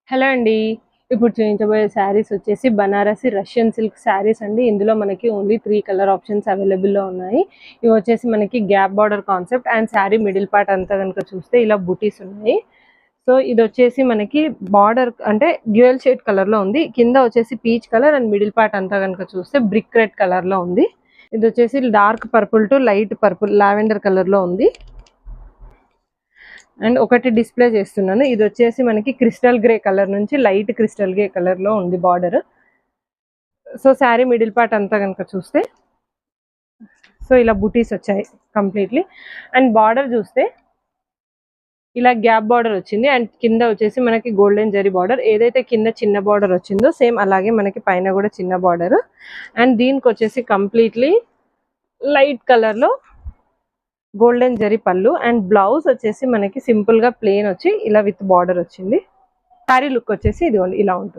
Hello అండి. ఇప్పుడు చూయించబోయే శారీస్ వచ్చేసి బనారసి రష్యన్ సిల్క్ శారీస్ అండి. ఇందులో మనకి ఓన్లీ 3 కలర్ ఆప్షన్స్ అవైలబుల్‌లో ఉన్నాయి. ఇవి వచ్చేసి మనకి gap border concept and sari middle part అంతా గనుక చూస్తే ఇలా బూటీస్ ఉన్నాయి. సో ఇదొచ్చేసి మనకి బార్డర్ అంటే డ్యూయల్ షేడ్ కలర్‌లో ఉంది. కింద వచ్చేసి peach colour and middle part అంతా గనుక చూస్తే బ్రిక్ రెడ్ కలర్‌లో ఉంది. ఇదొచ్చేసి dark purple to light purple lavender కలర్‌లో ఉంది. అండ్ ఒకటి డిస్ప్లే చేస్తున్నాను. ఇది వచ్చేసి మనకి క్రిస్టల్ గ్రే కలర్ నుంచి లైట్ క్రిస్టల్ గ్రే కలర్ లో ఉంది border. So sari middle part అంతా కనుక చూస్తే సో ఇలా బూటీస్ వచ్చాయి కంప్లీట్లీ. అండ్ బార్డర్ చూస్తే ఇలా గ్యాప్ బార్డర్ వచ్చింది అండ్ కింద వచ్చేసి మనకి గోల్డెన్ జరీ బార్డర్. ఏదైతే కింద చిన్న బార్డర్ వచ్చిందో సేమ్ అలాగే మనకి పైన కూడా చిన్న బార్డర్. అండ్ దీనికి వచ్చేసి కంప్లీట్లీ లైట్ కలర్ లో గోల్డెన్ జరీ పళ్ళు అండ్ బ్లౌజ్ వచ్చేసి మనకి సింపుల్ గా ప్లెయిన్ వచ్చి ఇలా విత్ బార్డర్ వచ్చింది. శారీ లుక్ వచ్చేసి ఇదిగోండి ఇలా ఉంటుంది.